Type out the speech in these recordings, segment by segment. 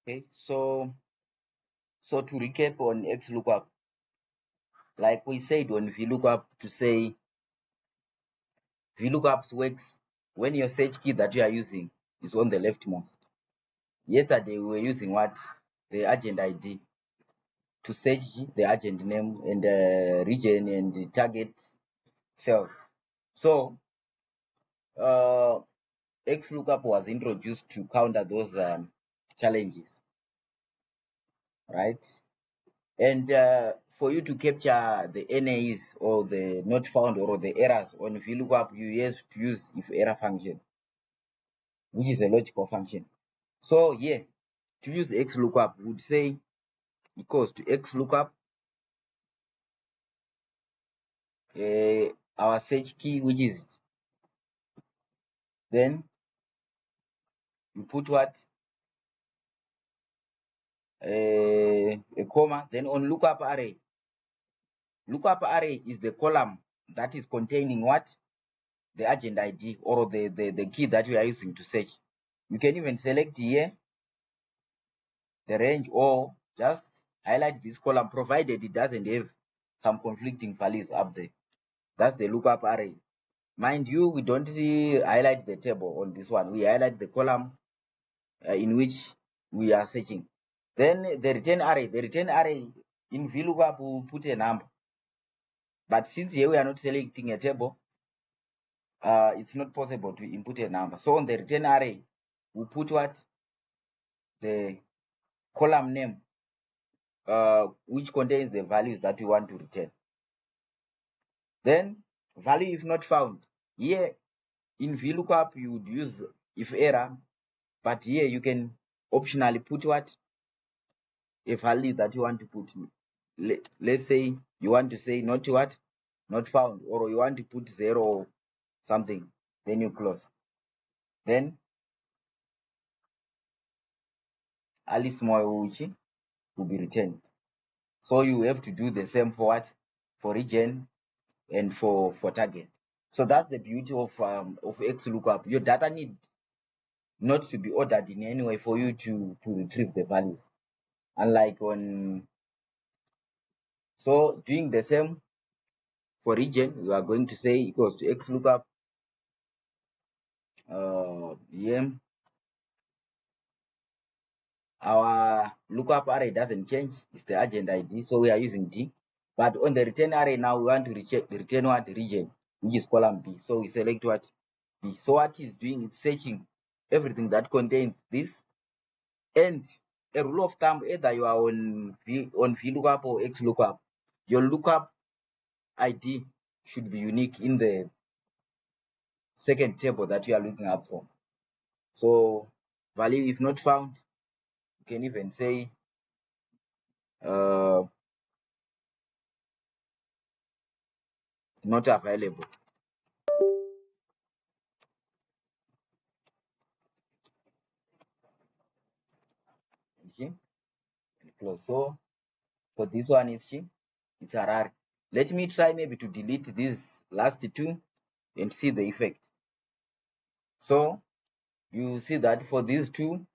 Okay, so to recap on XLookup, like we said on VLOOKUP, to say VLOOKUPs works when your search key that you are using is on the leftmost. Yesterday we were using what? The agent ID to search the agent name and the region and the target cells. So XLookup was introduced to counter those challenges, right? And for you to capture the NAs or the not found or the errors on VLOOKUP, you have to use if error function, which is a logical function. So yeah, to use XLookup, would say equals to XLookup, our search key, which is, then you put what? A comma, then on lookup array. Lookup array is the column that is containing what? The agent ID or the key that we are using to search. You can even select here the range or just highlight this column, provided it doesn't have some conflicting values up there. That's the lookup array. Mind you, we don't highlight the table on this one. We highlight the column in which we are searching. Then the return array in VLOOKUP will put a number. But since here we are not selecting a table, it's not possible to input a number. So on the return array, we put what? The column name, which contains the values that we want to return. Then value if not found. Here in VLOOKUP, you would use if error, but here you can optionally put what? A value that you want to put. Let's say you want to say not what? Not found, or you want to put 0 or something. Then you close. Then Alice Moyuchi will be returned. So you have to do the same for what? For region and for target. So that's the beauty of XLookup. Your data need not to be ordered in any way for you to retrieve the values. Unlike on, so doing the same for region, you are going to say equals to XLookup. Yeah, our lookup array doesn't change. It's the agent ID, so we are using D. But on the return array now, we want to return what? Region, which is column B. So we select what? B. So what it's doing, it's searching everything that contains this. And a rule of thumb, either you are on VLOOKUP or XLookup, your lookup ID should be unique in the second table that you are looking up for. So value if not found, you can even say not available. Okay. Close. So for this one is it's Harare. Let me try maybe to delete these last two and see the effect. So you see that for these two,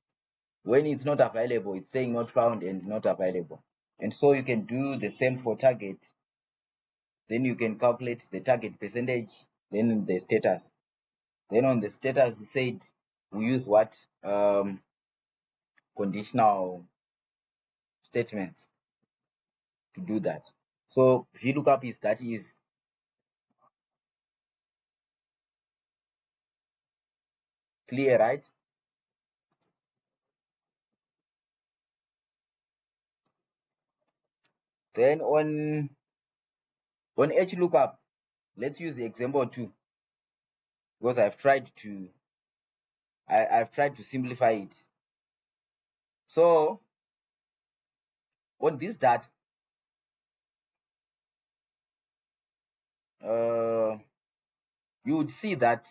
when it's not available, it's saying not found and not available. And so you can do the same for target. Then you can calculate the target percentage, then the status. Then on the status, you said we use what? Conditional statements to do that. So VLOOKUP is that is clear, right? Then on HLOOKUP, let's use the example 2, because I've tried to simplify it. So on this data, you would see that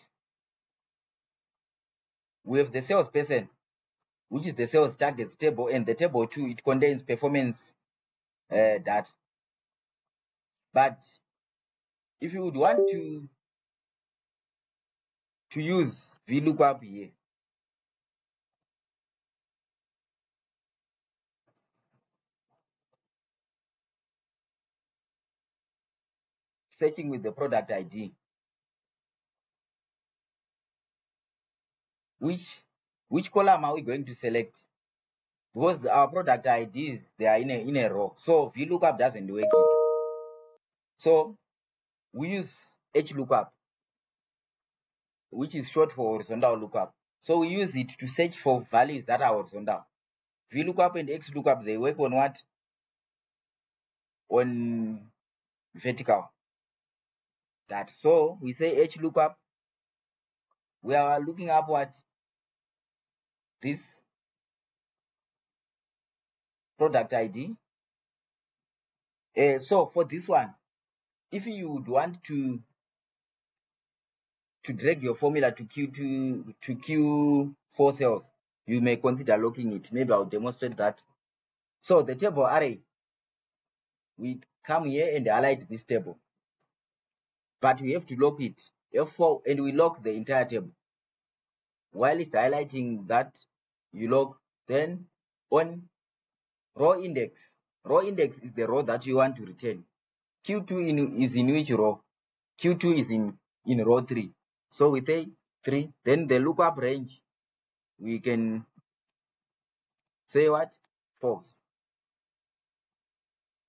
we have the salesperson, which is the sales targets table, and the table 2, it contains performance data. But if you would want to use VLOOKUP here, searching with the product ID. Which column are we going to select? Because our product IDs, they are in a row. So VLOOKUP doesn't work here. So we use HLOOKUP, which is short for horizontal lookup. So we use it to search for values that are horizontal. VLOOKUP and XLookup, they work on what? On vertical data. So we say HLOOKUP, we are looking up what? This product ID. So for this one, if you would want to drag your formula to Q4 cells, you may consider locking it. Maybe I'll demonstrate that. So the table array, we come here and highlight this table, but we have to lock it F4, and we lock the entire table. While it's highlighting that, you lock. Then on row index is the row that you want to return. Q2 is in which row? Q2 is in row 3. So we say 3. Then the lookup range, we can say what? False.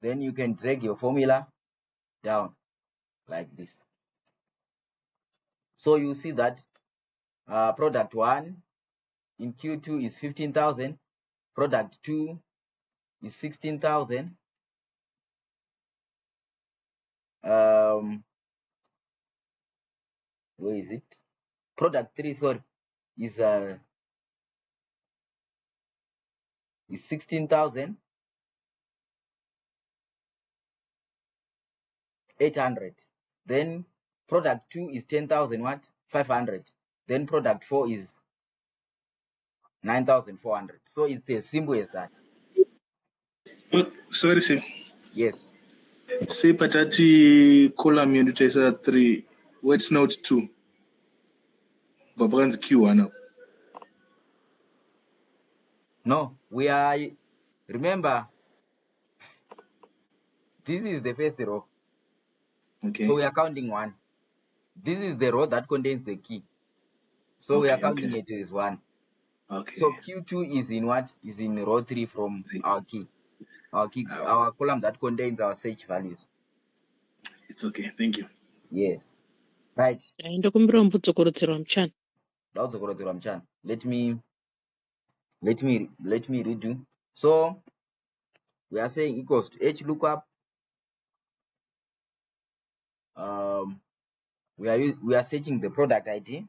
Then you can drag your formula down like this. So you see that product 1 in Q2 is 15,000. Product 2 is 16,000. Where is it? Product 3, sorry, is 16,800. Then product 2 is 10,000 what? 500. Then product 4 is 9,400. So it's as simple as that. Sorry, sir. Yes. Say patati column unit 3. What's note 2? Baban's Q1. No, we are, remember, this is the first row. Okay. So we are counting 1. This is the row that contains the key. So we are counting it as 1. Okay. So Q2 is in what? Is in row 3 from our key. Our column that contains our search values. It's okay. Thank you. Yes. Right. Let me redo. So we are saying equals to HLOOKUP. We are searching the product ID.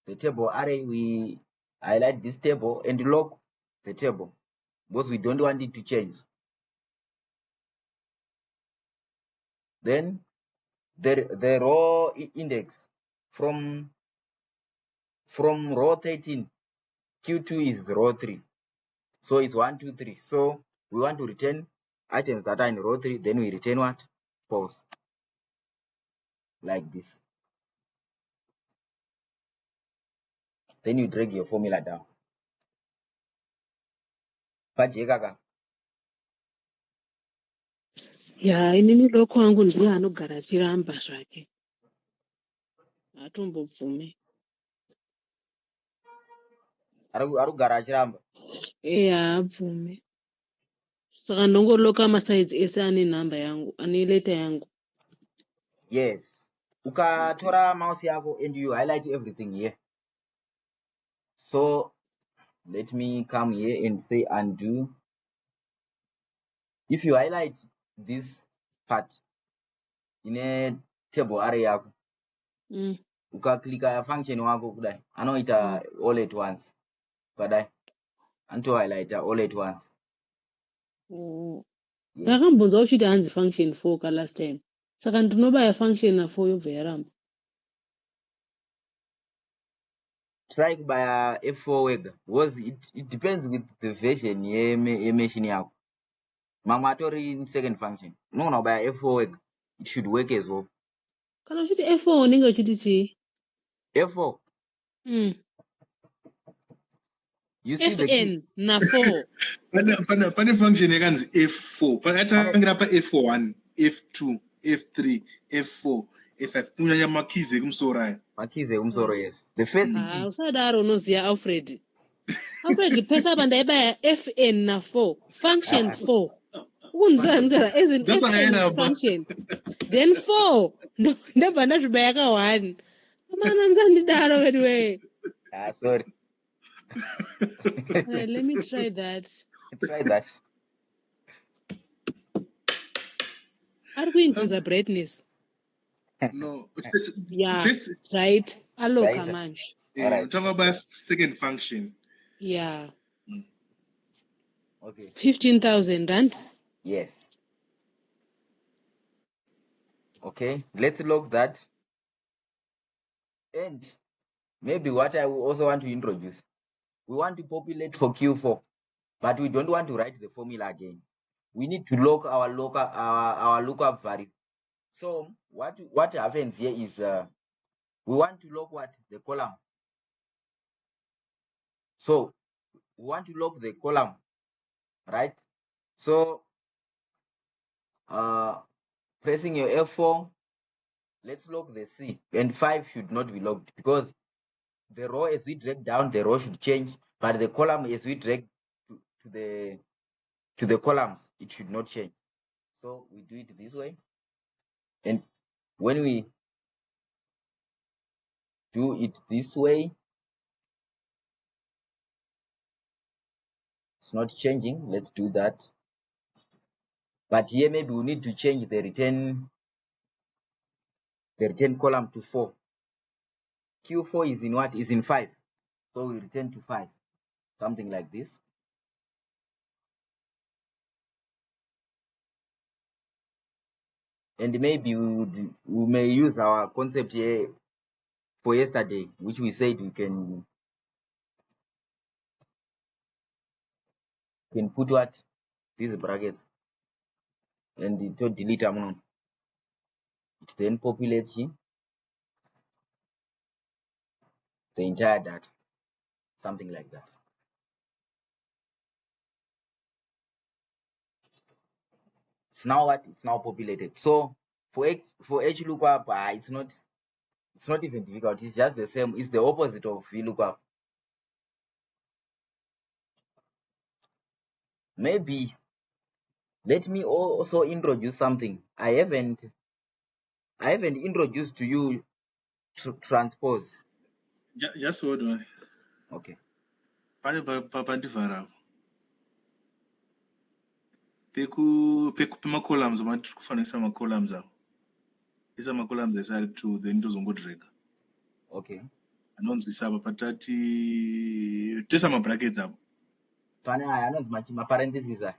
The table array, we highlight this table and lock the table because we don't want it to change. Then the row index from row 13, Q2 is row 3. So it's 1, 2, 3. So we want to return items that are in row 3, then we return what? False. Like this. Then you drag your formula down. Ya inini loko wangu ndiye anogara achiramba zvake. Atombobvume. Arikugara achiramba. Abvume. Saka ndongoloka masides ese ane namba yangu, ane letter yangu. Yes. Ukatora mouse yako and you highlight everything here. So let me come here and say undo. If you highlight this part in a table array yako, ukaclicka function wako kudai, anoita all at once. Kadai. Anto highlight all at once. Ndakambonza uchiti hanzi function 4 ka last time. Saka ndinobaya function na 4 yobva yaramba. Try by F4 wega because it depends with the version ye machine yako. Mamwatori in second function. No by F4 wega. It should work as well. Kana uchiti F4 unenge uchiti chi? F4. You see FN the key. na 4. Pane function yakanzi F4. Pakatangira pa F1, F2. F3, F4, F5. Kunyanya makizi ekumsoro. Makize umsoro, yes. The first key. Usadaro unoziya Alfred. Alfred pesa apa ndaibaya FN na 4. Function 4. Unzani kana as in That's FN is function. Then 4. Ndabva ndazvibaya ka 1. Amana msandidaro anyway. Sorry. Let me try that. Try that. Are we increase the brightness? No. Yeah, This, right. Allo Right. kamanch. yeah, Alright. we're talking about second function. Yeah. Okay. 15,000 rand. Yes. Okay. Let's log that. And maybe what I also want to introduce. We want to populate for Q4, but we don't want to write the formula again. We need to log our lookup value. So what happens here is we want to log what? The column. So we want to log the column, right? So pressing your F4, let's log the C, and 5 should not be logged because the row as we drag down, the row should change, but the column as we drag to the columns, it should not change. So we do it this way, and when we do it this way, it's not changing. Let's do that. But here maybe we need to change the return column to 4. Q4 is in what? Is in 5. So we return to 5. Something like this. And maybe we may use our concept here for yesterday, which we said we can put what? These brackets. And it will delete amount. It then populates the entire data. Something like that. It's now what? It's now populated. So for HLookup, it's not even difficult. It's just the same. It's the opposite of VLOOKUP. Maybe let me also introduce something. I haven't introduced to you transpose. Just hold on. Okay. Papandivara. Pema columns, matiri kufanisa ma columns awo. Isa ma columns esari 2 then ndozongodrega. Okay. Anonzwisaba patati toisa ma brackets apo. Pane anonzi ma parentheses aya.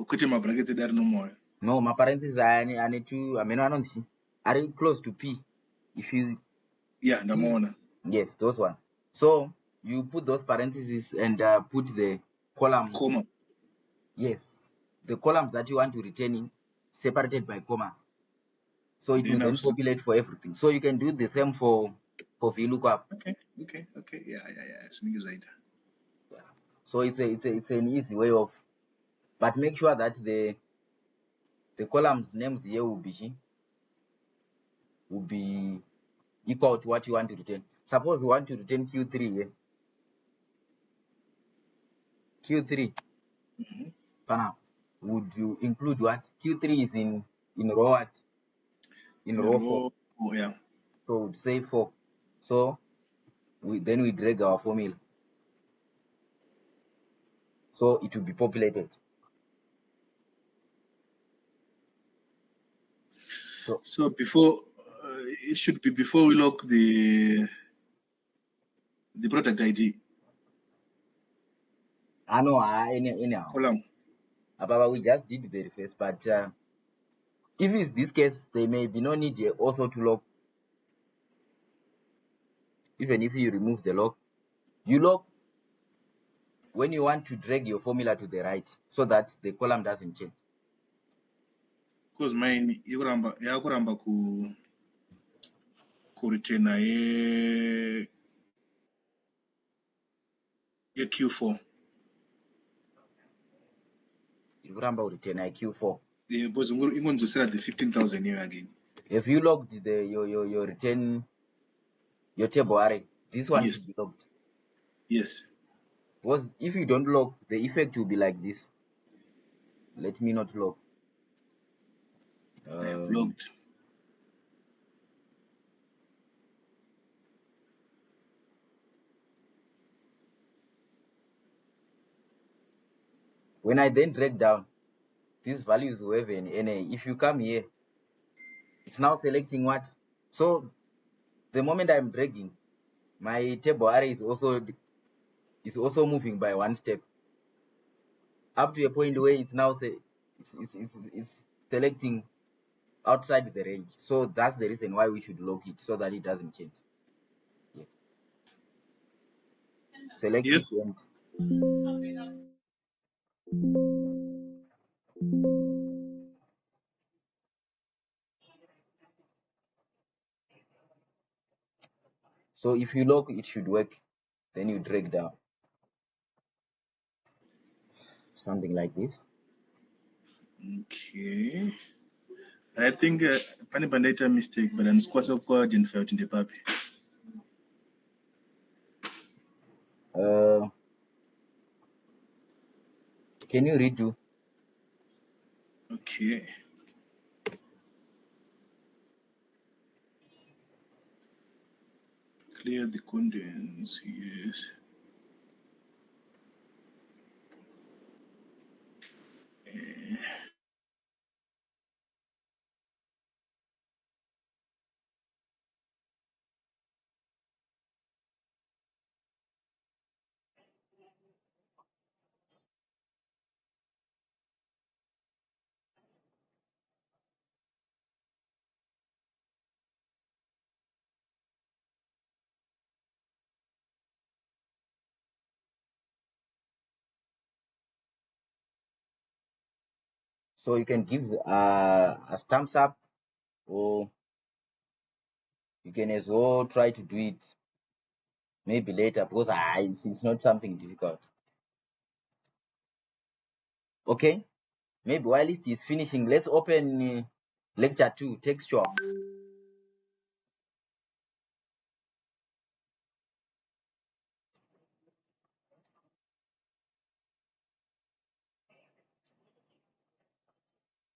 Kuti ma brackets edari nomoyo. No, ma parentheses aya ane two ameno anonzi ari close to P. If you Ndamaona. Yes, those ones. So you put those parentheses and put the column. Comma. Yes, the columns that you want to retain in separated by commas. So it will then populate for everything. So you can do the same for VLOOKUP. Okay. Yeah. So it's an easy way of, but make sure that the columns names here will be equal to what you want to return. Suppose you want to return Q3 here. Q3. Would you include what? Q3 is in row what? In row 4. Oh, yeah. So we'd say 4. So we drag our formula. So it will be populated. So before it should be before we lock the product ID. I know, anyhow. Column. But we just did the first, but if it's this case, there may be no need also to lock. Even if you remove the lock, you lock when you want to drag your formula to the right so that the column doesn't change. Because mine, yakuramba ku return a Q4. You remember return a Q4. Yeah, but you're going to sell at the 15,000 here again. If you logged your return, your table array, this one Yes. should be logged. Yes. Because if you don't log, the effect will be like this. Let me not log. I have logged. When I then drag down, these values will have an NA. If you come here, it's now selecting what? So the moment I'm dragging, my table array is also moving by one step. Up to a point where it's now it's selecting outside the range. So that's the reason why we should log it, so that it doesn't change. Yeah. Select Yes. it and so if you log, it should work. Then you drag down. Something like this. Okay. I think pani bandita mistake, but I'm squash of God in felt in the puppy. Can you redo? Okay. Clear the contents, yes. So you can give a thumbs up, or you can as well try to do it maybe later, because it's not something difficult. Okay, maybe while it is finishing, let's open lecture 2, textual.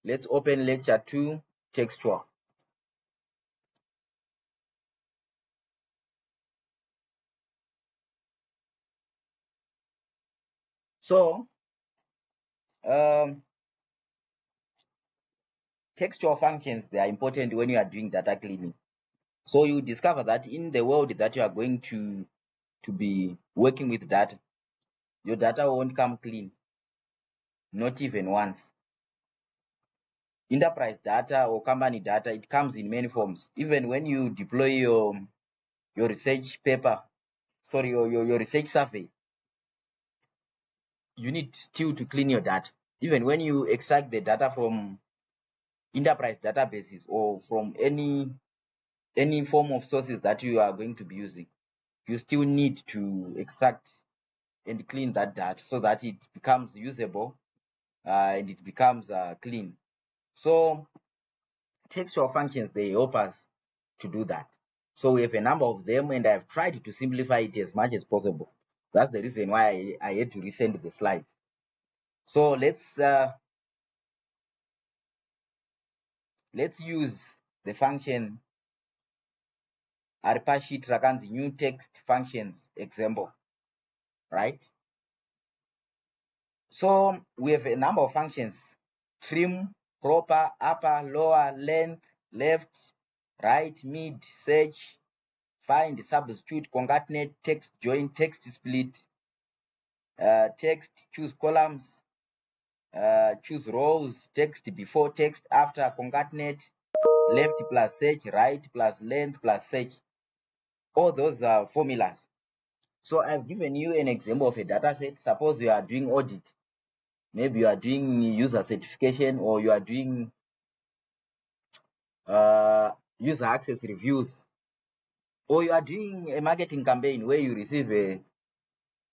Let's open lecture 2, textual. So textual functions, they are important when you are doing data cleaning. So you discover that in the world that you are going to be working with data, your data won't come clean, not even once. Enterprise data or company data, it comes in many forms. Even when you deploy your research paper, sorry, your research survey, you need still to clean your data. Even when you extract the data from enterprise databases or from any form of sources that you are going to be using, you still need to extract and clean that data so that it becomes usable and it becomes clean. So textual functions, they help us to do that. So we have a number of them, and I've tried to simplify it as much as possible. That's the reason why I had to resend the slides. So let's use the function Aripashi Trakan's new text functions example, right? So we have a number of functions: trim, proper, upper, lower, length, left, right, mid, search, find, substitute, concatenate, text join, text split, text, choose columns, choose rows, text before, text after, concatenate, left plus search, right plus length plus search. All those are formulas. So I've given you an example of a data set. Suppose you are doing audit. Maybe you are doing user certification, or you are doing user access reviews, or you are doing a marketing campaign where you receive a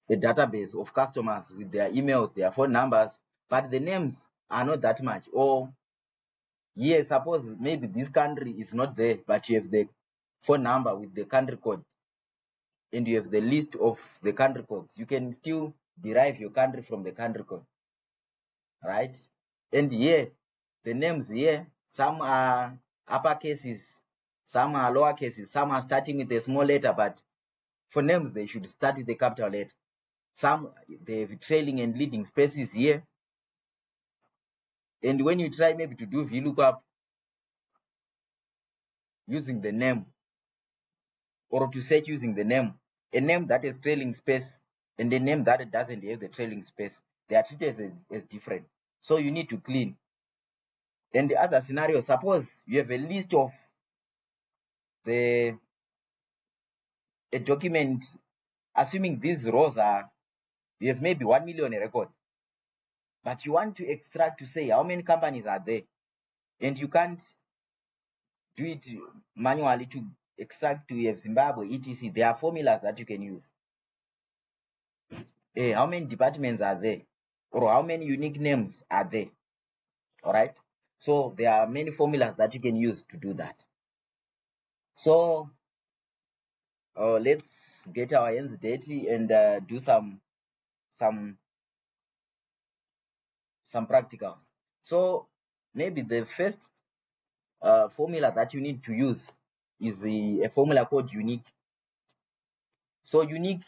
database of customers with their emails, their phone numbers, but the names are not that much, or Here, suppose maybe this country is not there, but you have the phone number with the country code, and you have the list of the country codes. You can still derive your country from the country code, right? And here, the names here, some are upper cases, some are lower cases, some are starting with a small letter, but for names, they should start with a capital letter. Some, they have trailing and leading spaces here. And when you try maybe to do VLOOKUP using the name, or to search using the name, a name that is trailing space and a name that doesn't have the trailing space, they are treated as different. So you need to clean. And the other scenario, suppose you have a list of a document, assuming these rows are, you have maybe 1 million record, but you want to extract to say how many companies are there, and you can't do it manually to extract to have Zimbabwe, etc. There are formulas that you can use. How many departments are there, or how many unique names are there? All right. So there are many formulas that you can use to do that. So let's get our hands dirty and do some practicals. So maybe the first formula that you need to use is a formula called unique. So unique,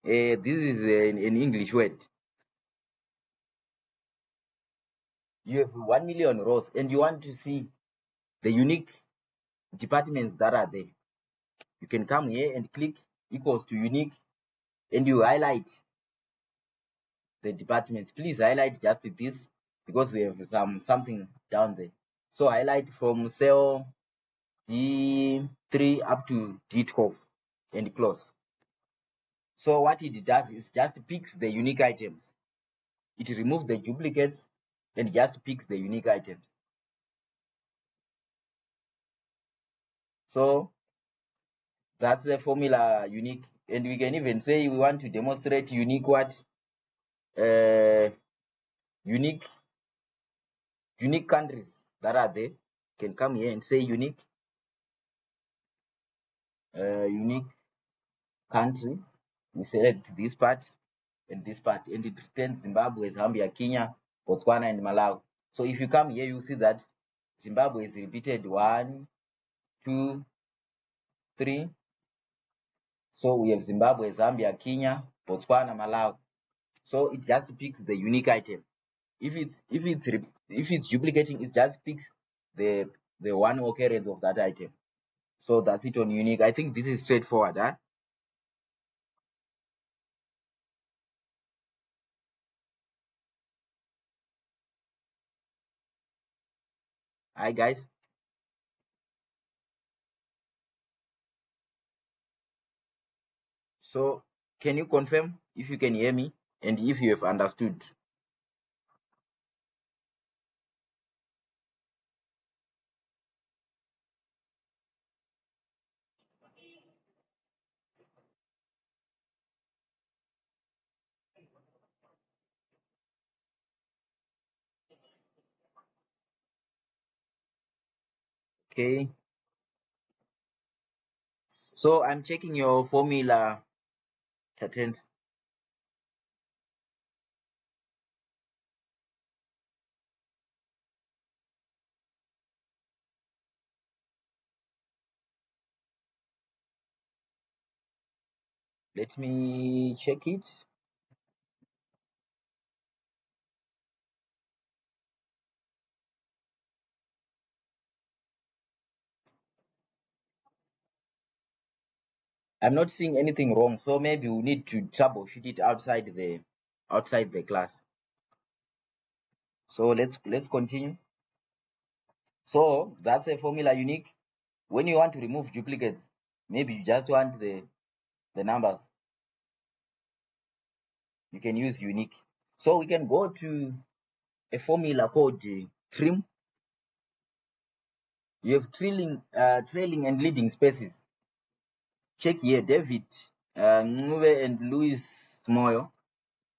this is an English word. You have 1 million rows and you want to see the unique departments that are there. You can come here and click equals to unique, and you highlight the departments. Please highlight just this because we have something down there. So highlight from cell D3 up to D12 and close. So what it does is just picks the unique items. It removes the duplicates and just picks the unique items. So that's the formula unique. And we can even say we want to demonstrate unique what? Unique countries that are there. Can come here and say unique countries. We select this part and this part, and it returns Zimbabwe, Zambia, Kenya, Botswana, and Malawi. So if you come here, you see that Zimbabwe is repeated 1, 2, 3. So we have Zimbabwe, Zambia, Kenya, Botswana, Malawi. So it just picks the unique item. If it's duplicating, it just picks the one occurrence of that item. So that's it on unique. I think this is straightforward, huh? Hi guys. So can you confirm if you can hear me and if you have understood? Okay. So I'm checking your formula, Tatent. Let me check it. I'm not seeing anything wrong, so maybe we need to troubleshoot it outside the class. So let's continue. So that's a formula unique. When you want to remove duplicates, maybe you just want the numbers, you can use unique. So we can go to a formula called trim. You have trailing and leading spaces. Check here, David Ngube and Louis Moyo.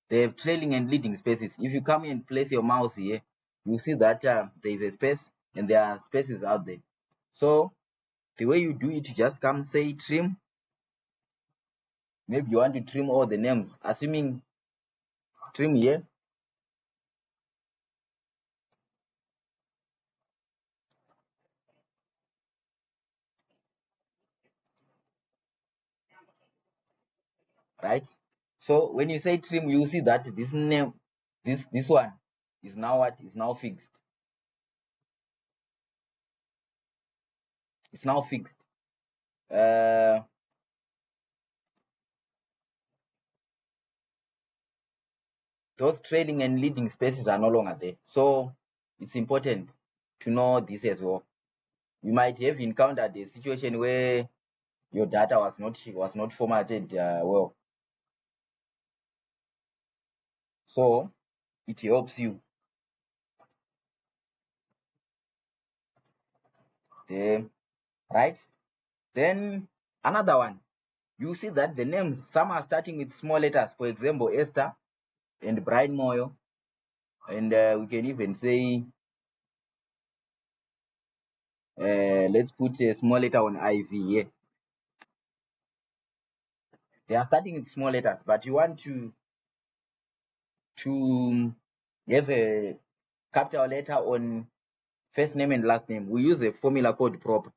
They have trailing and leading spaces. If you come and place your mouse here, you see that there is a space and there are spaces out there. So the way you do it, you just come say trim. Maybe you want to trim all the names, assuming trim here. Right? So when you say trim, you see that this name, this one is now what? Is now fixed. It's now fixed. Those trailing and leading spaces are no longer there. So it's important to know this as well. You might have encountered a situation where your data was not formatted well. So it helps you. Right? Then another one, you see that the names, some are starting with small letters. For example, Esther and Brian Moyo. And we can even say, let's put a small letter on IV here. They are starting with small letters, but you want to have a capital letter on first name and last name. We use a formula called proper.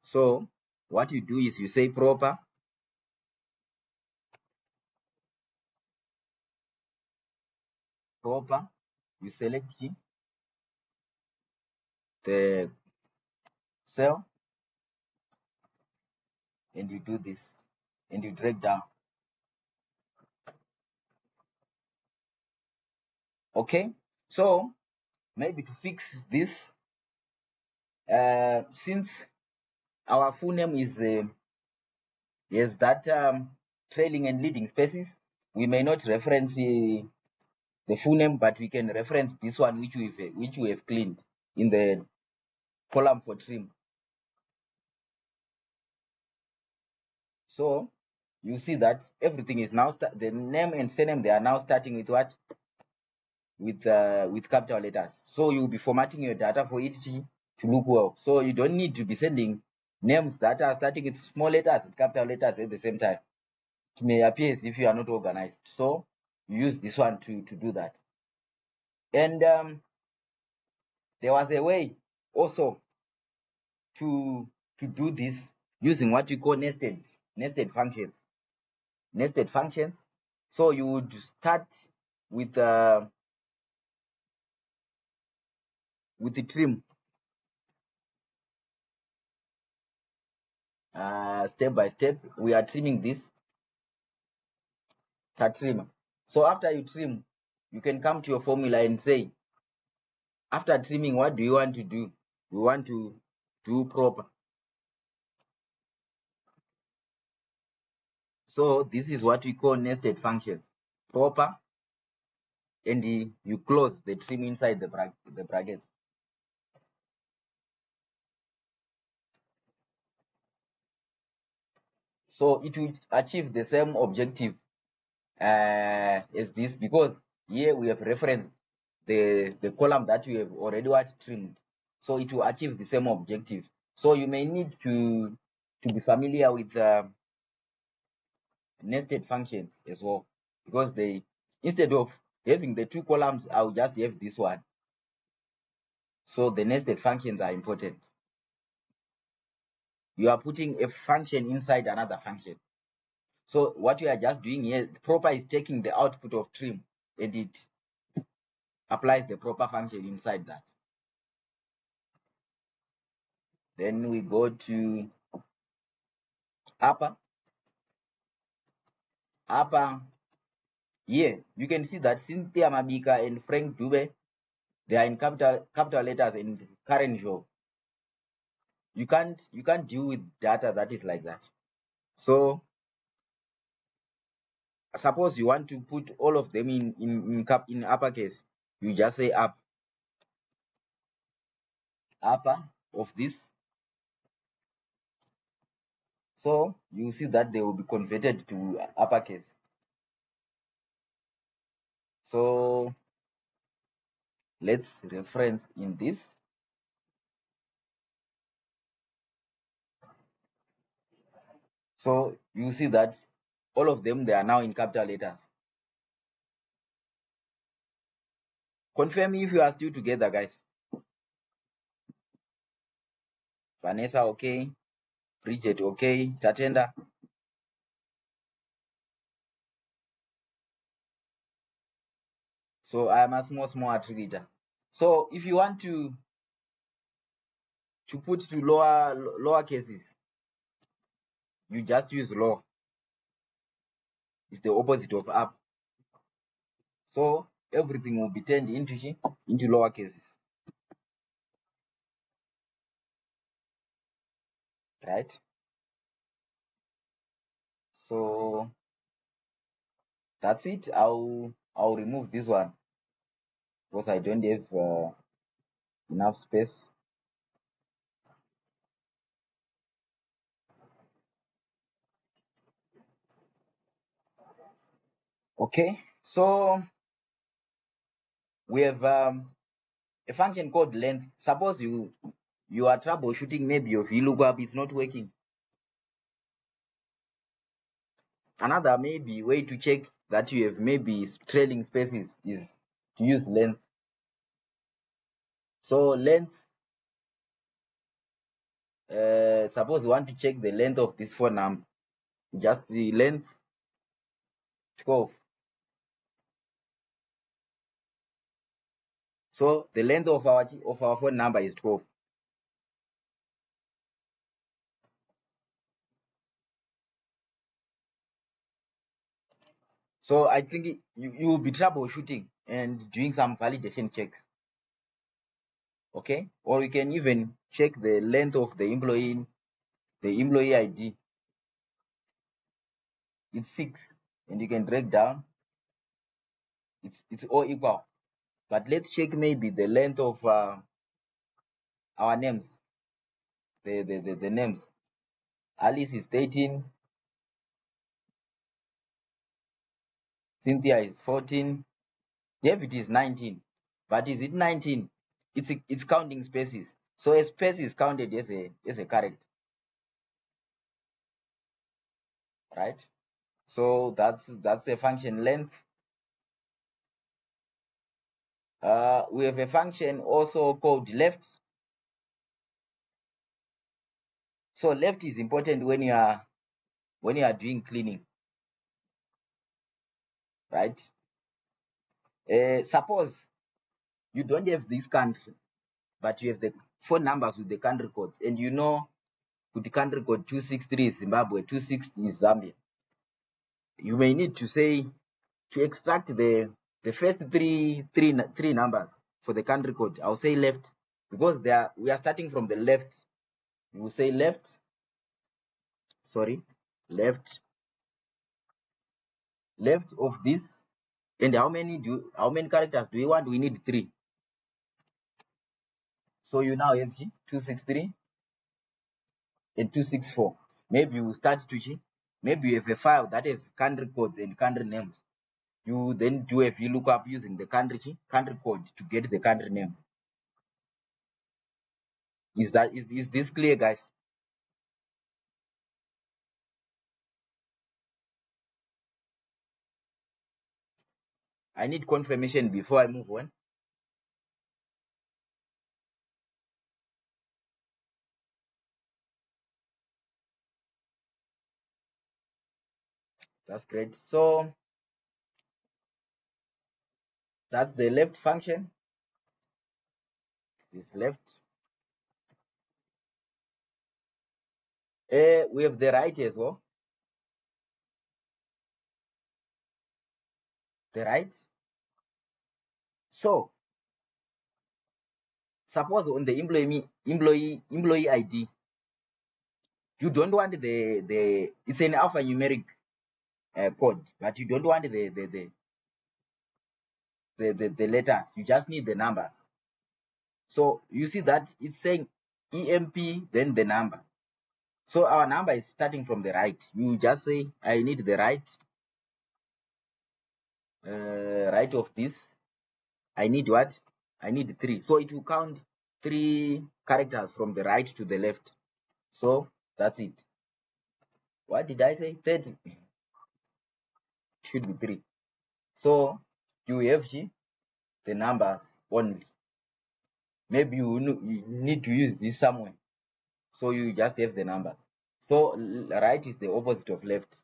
So what you do is you say proper, you select the cell and you do this and you drag down. Okay, so maybe to fix this, since our full name is yes, that trailing and leading spaces, we may not reference the full name, but we can reference this one which we have cleaned in the column for trim. So you see that everything is now the name and surname, they are now starting with what? With capital letters. So you'll be formatting your data for it to look well. So you don't need to be sending names that are starting with small letters and capital letters at the same time. It may appear as if you are not organized. So you use this one to do that. And there was a way also to do this using what we call nested functions. Nested functions. So you would start with the trim, step by step. We are trimming this. Trim. So after you trim, you can come to your formula and say, after trimming, what do you want to do? We want to do proper. So this is what we call nested functions. Proper, and you close the trim inside the bracket. So it will achieve the same objective as this, because here we have referenced the column that we have already trimmed. So it will achieve the same objective. So you may need to be familiar with nested functions as well, because instead of having the two columns, I'll just have this one. So the nested functions are important. You are putting a function inside another function. So what we are just doing here, proper is taking the output of trim and it applies the proper function inside that. Then we go to upper. Here you can see that Cynthia Mabika and Frank Dube, they are in capital letters and current job. You can't deal with data that is like that. So suppose you want to put all of them in uppercase, you just say upper of this. So you see that they will be converted to uppercase. So let's reference in this. So you see that all of them, they are now in capital letters. Confirm if you are still together, guys. Vanessa, okay. Bridget, okay. Tatenda. So I am a small attributor. So if you want to put to lower cases, you just use low. It's the opposite of up. So everything will be turned into lower cases. Right? So that's it. I'll remove this one because I don't have enough space. Okay, so we have a function called length. Suppose you are troubleshooting, maybe your VLOOKUP is not working. Another maybe way to check that you have maybe trailing spaces is to use length. So length, suppose you want to check the length of this phone number, just the length 12. So the length of our phone number is 12. So I think you will be troubleshooting and doing some validation checks. Okay, or we can even check the length of the employee ID. It's 6, and you can break down. It's all equal. But let's check maybe the length of our names. The names. Alice is 13. Cynthia is 14. David is 19. But is it 19? It's counting spaces. So a space is counted as a character. Right? So that's a function length. We have a function also called left. So left is important when you are doing cleaning, right? Suppose you don't have this country, but you have the phone numbers with the country codes, and you know with the country code 263 is Zimbabwe, 260 is Zambia. You may need to say to extract the first three numbers for the country code. I'll say left because we are starting from the left. You will say left. Sorry, left of this. And how many characters do we want? We need 3. So you now have 263 and 264. Maybe you start to G. Maybe you have a file that has country codes and country names. You then do a VLOOKUP using the country code to get the country name. Is this clear, guys? I need confirmation before I move on. That's great. So that's the left function. This left. We have the right as well. The right. So suppose on the employee ID, you don't want the it's an alphanumeric code, but you don't want the letters. You just need the numbers. So you see that it's saying EMP, then the number. So our number is starting from the right. You just say I need the right of this. I need what? I need 3. So it will count 3 characters from the right to the left. So that's it. What did I say? 30. Should be 3. So you have the numbers only. Maybe you need to use this somewhere. So you just have the numbers. So right is the opposite of left.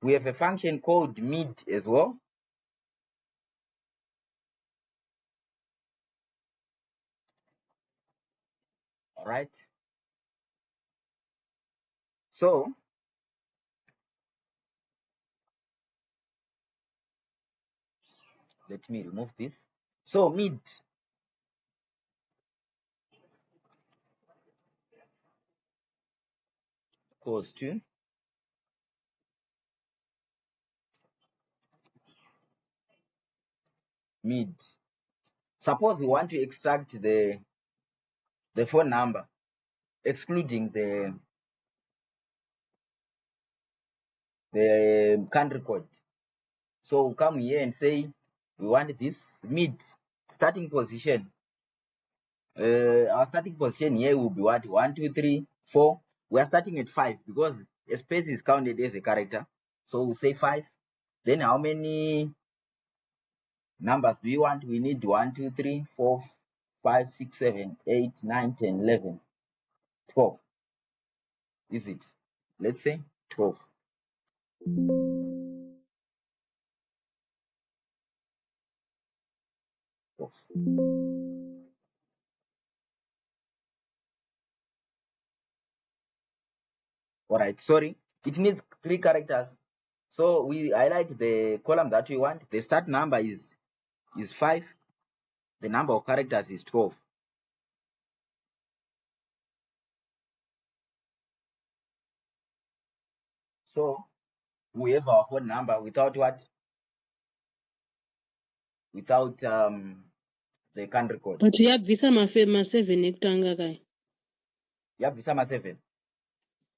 We have a function called mid as well. All right. So let me remove this. So mid equals to mid. Suppose we want to extract the phone number, excluding the country code. So we come here and say we want this mid starting position. Our starting position here will be what? 1, 2, 3, 4. We are starting at 5 because a space is counted as a character. So we'll say 5. Then how many numbers do you want? We need 1, 2, 3, 4, 5, 6, 7, 8, 9, 10, 11, 12. Is it? Let's say 12. All right, sorry, it needs 3 characters. So we highlight the column that we want. The start number is 5. The number of characters is 12. So we have our phone number without what? Without the country code. But yabvisa ma7 ekutanga kai. Yabvisa ma7.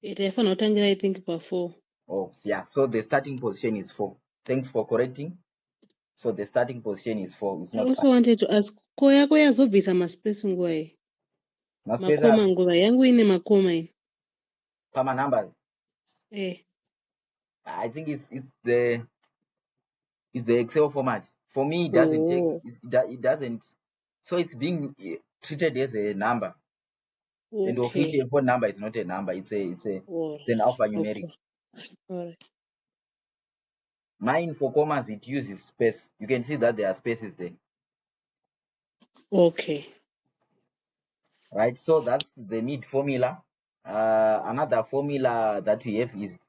Itaifana kutangira I think pa4. Oh, yeah. So the starting position is 4. Thanks for correcting. So the starting position is 4. It's I not also 5. wanted to ask, ko yako yazobvisa maspace nguva Maspace makoma nguva yangu ine makoma ini. Kama numbers. I think it's the Excel format. For me, it doesn't take. It doesn't. So it's being treated as a number. Okay. And official phone number is not a number. It's an alphanumeric. Okay. All right. Mine for commas it uses space. You can see that there are spaces there. Okay. Right. So that's the mid formula. Another formula that we have is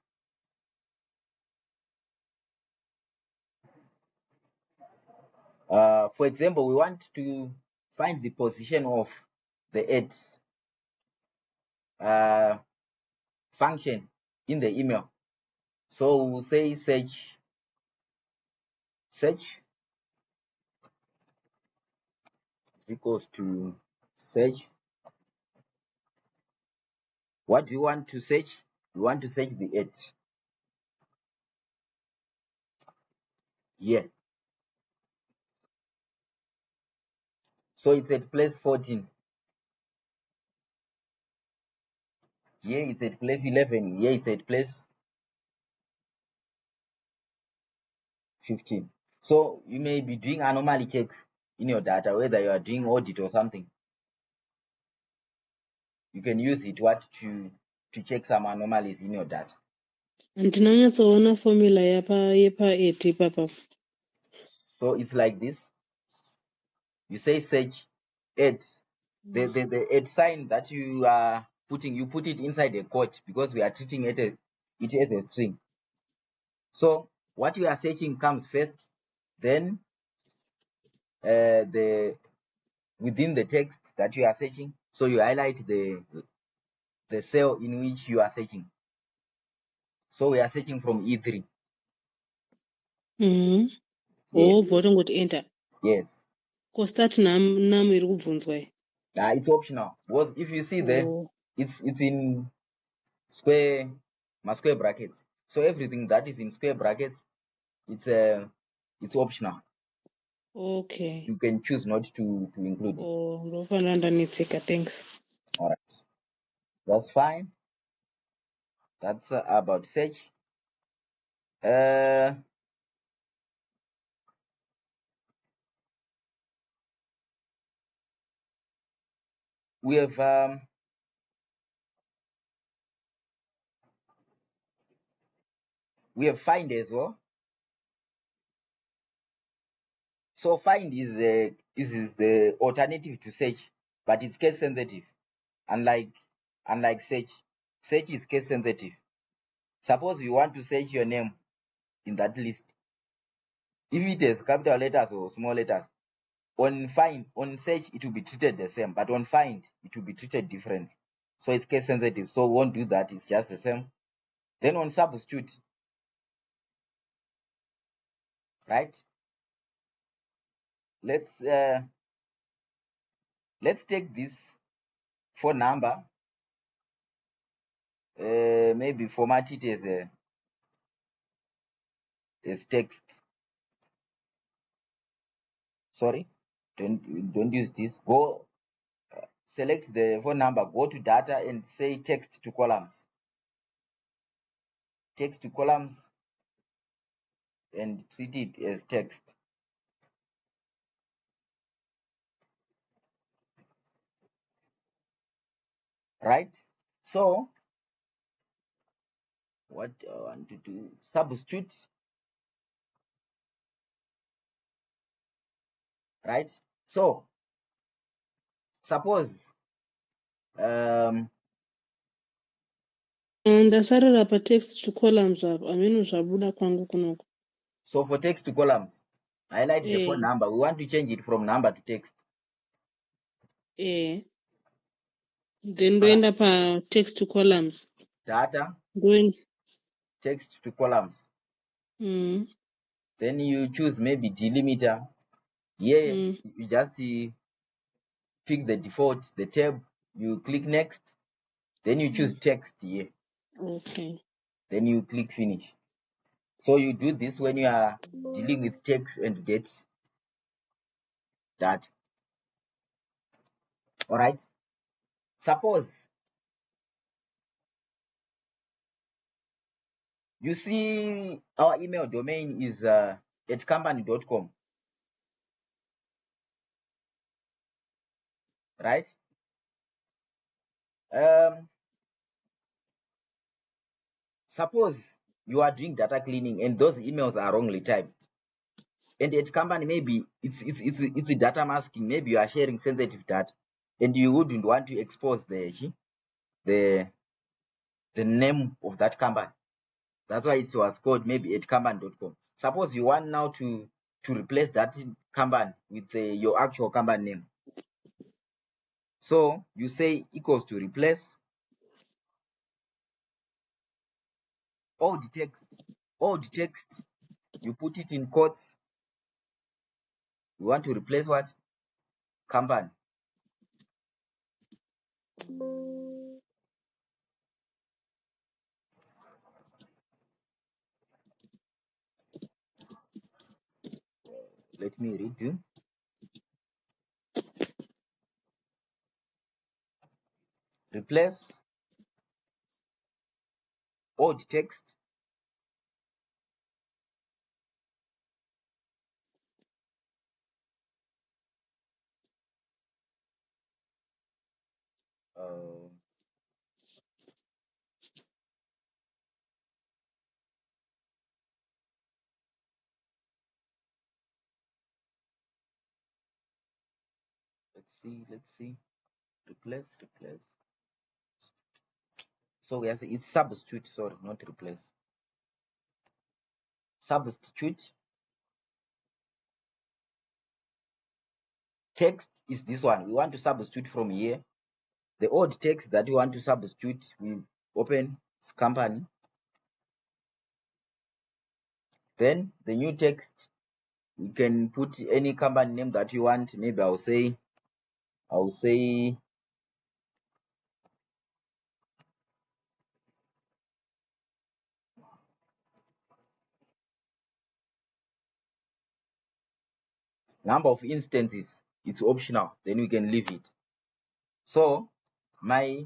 for example, we want to find the position of the function in the email. So we'll say search equals to search. What do you want to search? You want to search the 8. Here. So it's at place 14. Here it's at place 11. Here it's at place 15. So you may be doing anomaly checks in your data, whether you are doing audit or something. You can use it to check some anomalies in your data. Ndinonyatsoona formula yepa8 papa. So it's like this. You say search 8. The 8 sign that you are putting, you put it inside a quote because we are treating it as a string. So what you are searching comes first, then within the text that you are searching. So you highlight the cell in which you are searching. So we are searching from E3. Yes. Oh, bottom would enter. Yes. Kostart nam iri kubvunzwa iyi. It's optional because if you see there, Oh, it's in square brackets. So everything that is in square brackets, it's optional. okay. You can choose not to include it. Oh, ndofana ndanetseka, thanks. All right, that's fine. That's about search. We have find as well. So find is the alternative to search, but it's case sensitive. Unlike search, search is case sensitive. Suppose you want to search your name in that list. If it has capital letters or small letters, on search it will be treated the same, but on find it will be treated differently. So it's case sensitive. So we won't do that. It's just the same. Then on substitute, right? Let's take this phone number. Maybe format it as text. Sorry, don't use this. Go select the phone number, go to data and say text to columns. Text to columns and treat it as text. Right? So what I want to do, substitute. Right? So suppose Ndasarira pa text to columns apa, ameno zvabuda kwangu kunoku. so for text to columns, highlight the phone number. We want to change it from number to text. Then ndoenda pa text to columns. Data, text to columns. Then you choose maybe delimiter. Here you just pick the default, the tab, you click next, then you choose text here. Okay. Then you click finish. So you do this when you are dealing with text and get that. All right. Suppose you see our email domain is at company.com. Right? Suppose you are doing data cleaning and those emails are wrongly typed. And at company, maybe it's a data masking. Maybe you are sharing sensitive data, and you wouldn't want to expose the name of that company. That's why it was called maybe at company.com. Suppose you want now to replace that company with your actual company name. So you say equals to replace all the text. You put it in quotes. You want to replace what? Company. Let me redo. Replace all the text. Let's see. Replace. So we have it's substitute, sorry, not replace. Substitute. Text is this one. We want to substitute from here. The old text that we want to substitute, we open company. Then the new text You can put any company name that you want. Maybe I'll say number of instances. It's optional, then we can leave it. So my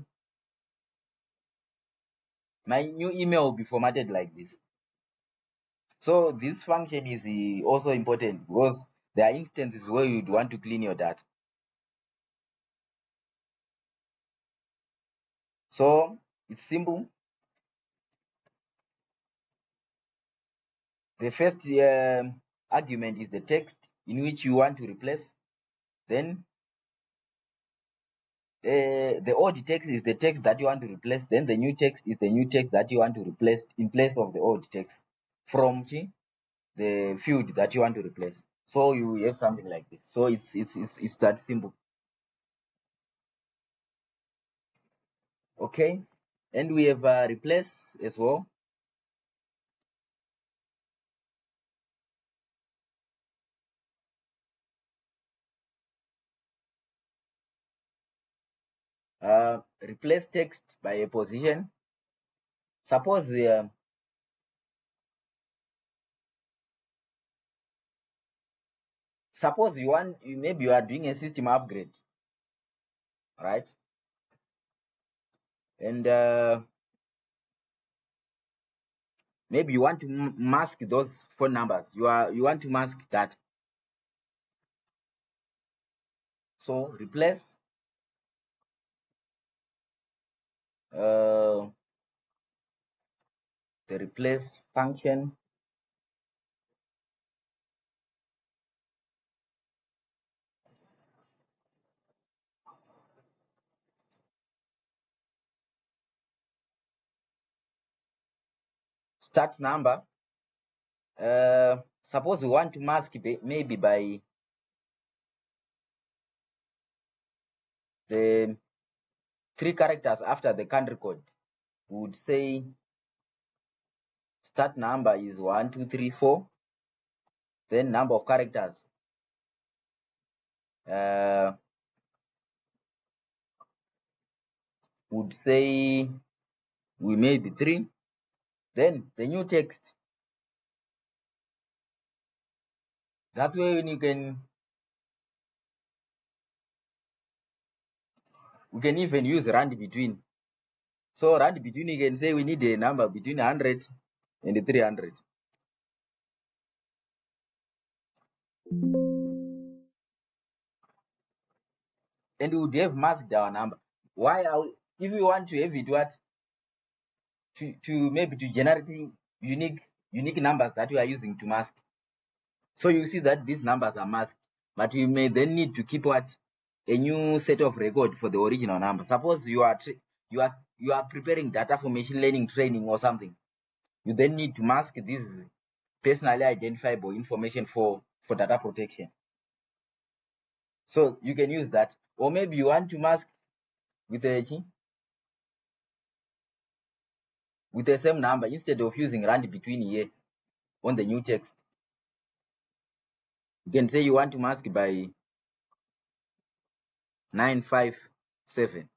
new email will be formatted like this. So this function is also important because there are instances where you'd want to clean your data. So it's simple. The first argument is the text in which you want to replace. Then the old text is the text that you want to replace. Then the new text is the new text that you want to replace in place of the old text from the field that you want to replace. So you have something like this. So it's that simple. Okay, and we have replace as well. Replace text by a position. Suppose maybe you are doing a system upgrade, right? And maybe you want to mask those phone numbers. You want to mask that. So replace the replace function. Start number. Suppose we want to mask maybe by the 3 characters after the country code. We would say start number is 1, 2, 3, 4. Then number of characters would say we maybe 3. Then the new text. That's where we can even use rand between. So rand between, you can say we need a number between 100 and 300. And we would have masked our number. Why if we want to have it what to maybe to generate unique numbers that we are using to mask. So you see that these numbers are masked, but we may then need to keep what a new set of record for the original number. Suppose you are preparing data for machine learning training or something. You then need to mask this personally identifiable information for data protection. So you can use that, or maybe you want to mask with the same number instead of using rand between here on the new text. You can say you want to mask by 957.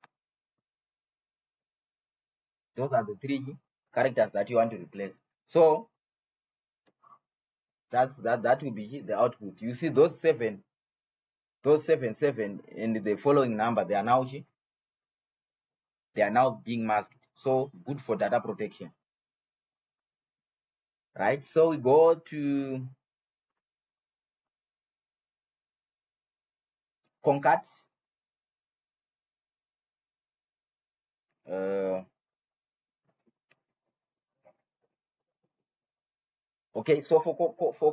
Those are the 3 characters that you want to replace. So that will be the output. You see those 7 and the following number, they are now being masked. So good for data protection. Right? So we go to CONCAT. Okay, so for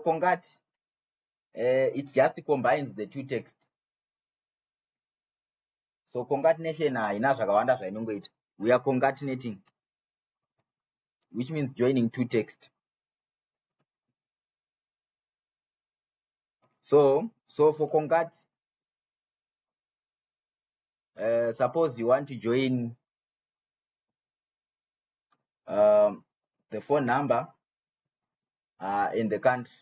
CONCAT, it just combines the 2 texts. So concatenation we are concatenating, which means joining 2 texts. So for concat, suppose you want to join the phone number in the country.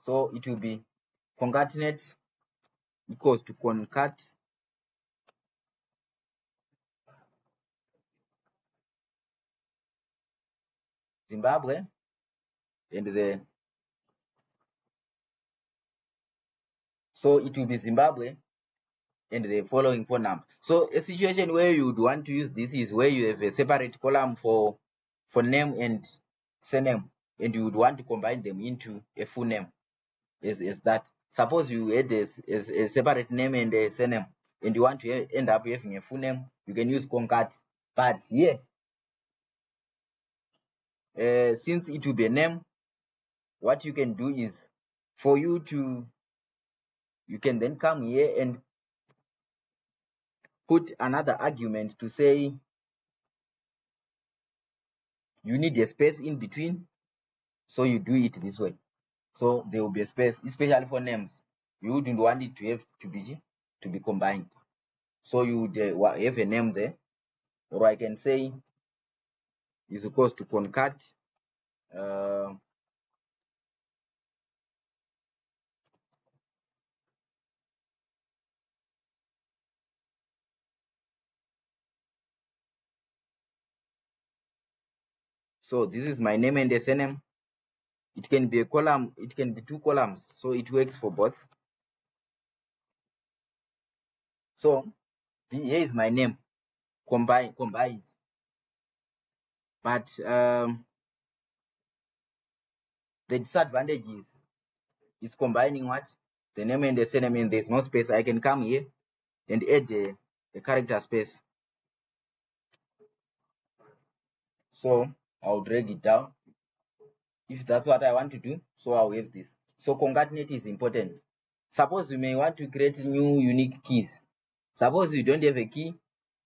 So it will be concatenate equals to concat Zimbabwe and so it will be Zimbabwe and the following phone number. So a situation where you would want to use this is where you have a separate column for name and surname, and you would want to combine them into a full name. Is that suppose you had a separate name and a surname, and you want to end up having a full name, you can use concat. But here, since it will be a name, what you can do is for you can then come here and put another argument to say you need a space in between, so you do it this way. So there will be a space, especially for names. You wouldn't want it to be combined. So you would have a name there, or I can say is equals to concat so this is my name and a surname. It can be a column, it can be two columns, so it works for both. So here is my name combined. But the disadvantage is it's combining what? The name and the surname, and there's no space. I can come here and add a character space. So I'll drag it down if that's what I want to do. So I'll have this. So concatenate is important. Suppose you may want to create new unique keys. Suppose you don't have a key,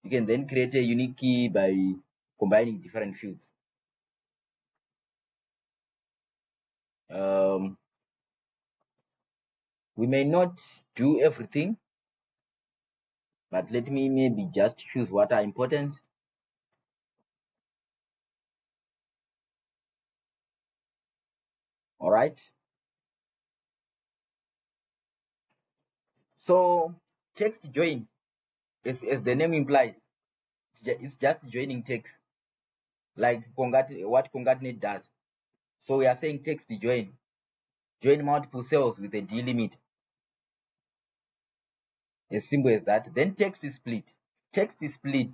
you can then create a unique key by combining different fields. We may not do everything, but let me maybe just choose what are important. All right. So text join, as the name implies, it's just joining text, like what concatenate does. So we are saying text join multiple cells with a delimiter, as simple as that. Then text is split. Text is split.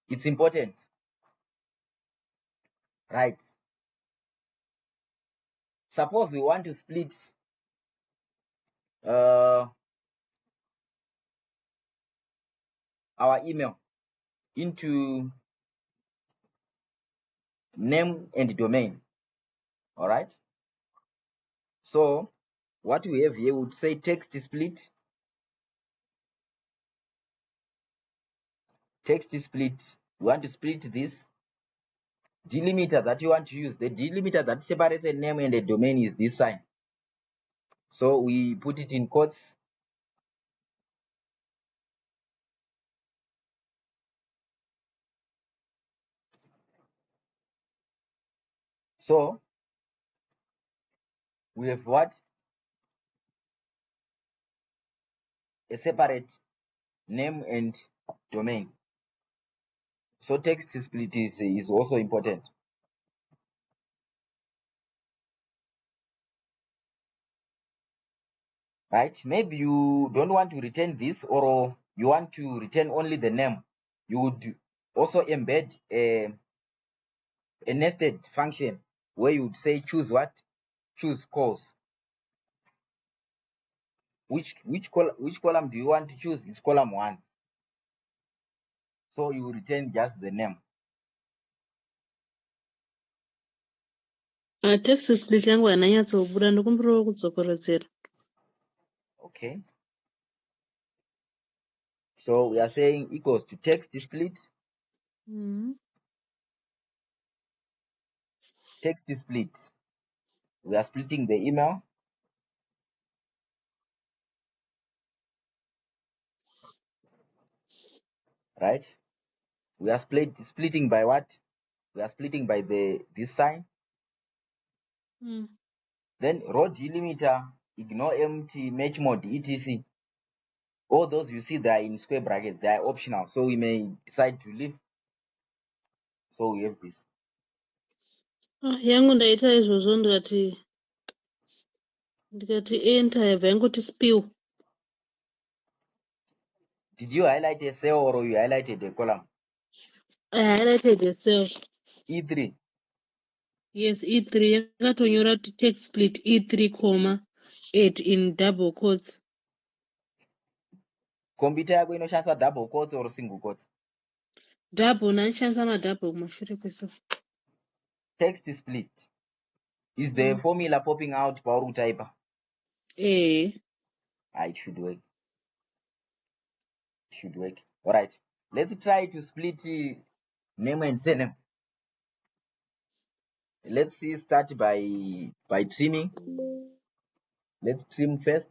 It's important, right? Suppose we want to split our email into name and domain. All right. So what we have here would say text split. Text split. We want to split this delimiter that you want to use. The delimiter that separates a name and a domain is this sign. So we put it in quotes. So we have what? A separate name and domain. So text split is also important. Right? Maybe you don't want to return this, or you want to return only the name. You would also embed a nested function where you would say choose what? Choose calls. Which column do you want to choose? It's column 1. So you return just the name. Text split yangu yananyatsobuda ndikumbirawo kudzokoredzera. Okay. So we are saying equals to text split. Text split. We are splitting the email. Right? We are splitting by what? We are splitting by this sign. Then row delimiter, ignore empty, match mode, etc. All those you see, they are in square brackets. They are optional, so we may decide to leave. So we have this. Yangu ndaita izvozvo ndikati enter yabva yangoti spill. Did you highlight a cell or you highlighted a column? I highlighted the cell. E3. Yes, E3 yakatonyora kuti text split E3 comma 8 in double quotes. Computer yako inoshandisa double quotes or single quotes? Double nanishandisa madouble kumashure kweso. Text split. Is the formula popping out pauri kutaipa? It should work. It should work. All right. Let's try to split name and surname. Let's start by trimming. Let's trim first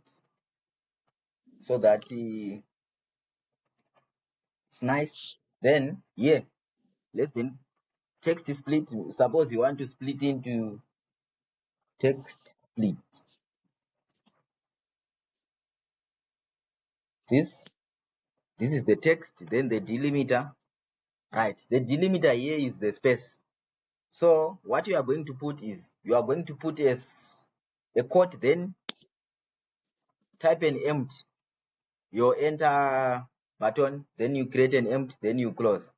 so that it's nice. Then let's then text split. Suppose you want to split into text split. This is the text, then the delimiter. Right, the delimiter here is the space. So what you are going to put is, you are going to put a quote, then type an empty, your enter button, then you create an empty, then you close,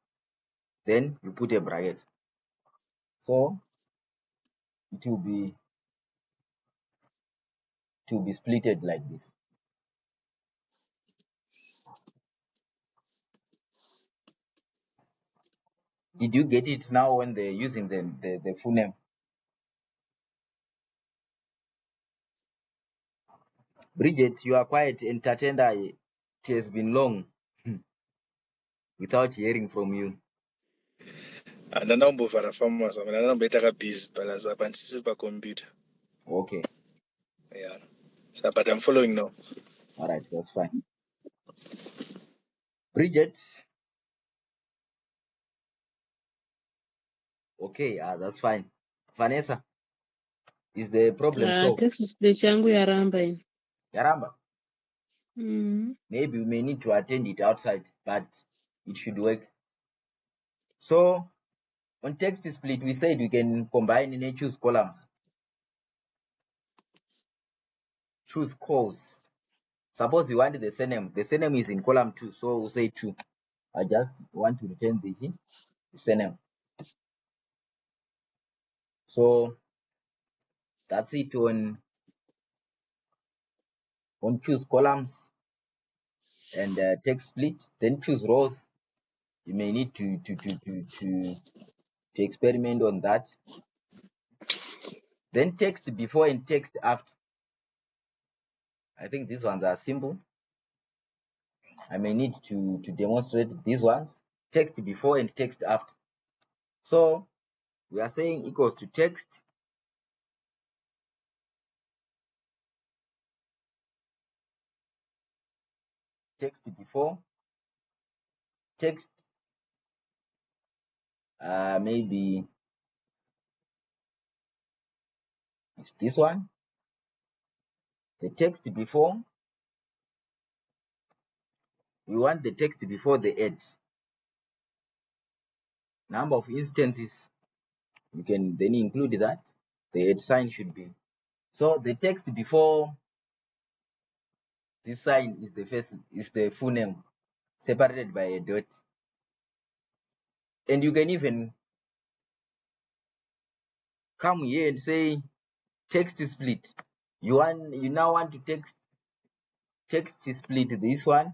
then you put a bracket. So it will be splitted like this. Did you get it now when they're using the full name? Bridget, you are quite entertained. It has been long without hearing from you. Andanombovhara famous. Ndanomboita kabusy balaza apa ndisiri pacomputer. Okay. Yeah. So, but I'm following now. All right, that's fine. Bridget. Okay, that's fine. Vanessa, is the problem solved? Text split yangu yaramba ini. Yaramba? Maybe we may need to attend it outside, but it should work. So on text split, we said we can combine and choose columns. Choose calls. Suppose you want the surname. The surname is in column 2, so we'll say 2. I just want to return the surname. So that's it on choose columns and text split. Then choose rows. You may need to experiment on that. Then text before and text after. I think these ones are simple. I may need to demonstrate these ones. Text before and text after. So we are saying equals to text before, text maybe it's this one. The text before, we want the text before the add. Number of instances, you can then include that. The add sign should be. So the text before this sign is the full name, separated by a dot. And you can even come here and say text split. You now want to text split this one.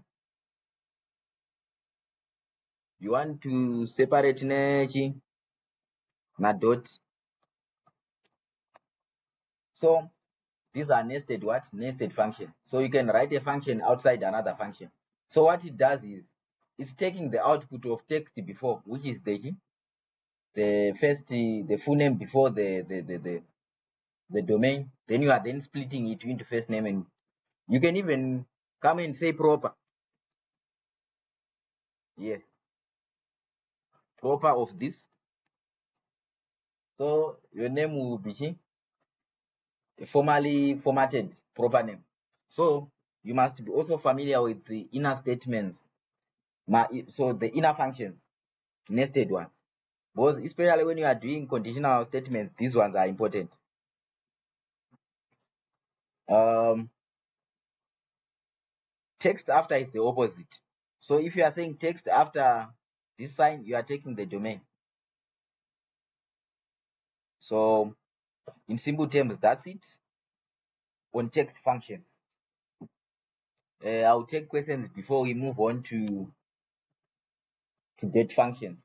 You want to separate na dot. So these are nested function. So you can write a function outside another function. So what it does is it's taking the output of text before, which is the full name before the domain. Then you are then splitting it into first name, and you can even come and say proper. Yeah. Proper of this. So your name will be a formally formatted proper name. So you must be also familiar with the inner statements. So the inner functions, nested ones. Because especially when you are doing conditional statements, these ones are important. Text after is the opposite. So if you are saying text after this sign, you are taking the domain. So in simple terms, that's it on text functions. I'll take questions before we move on to date functions.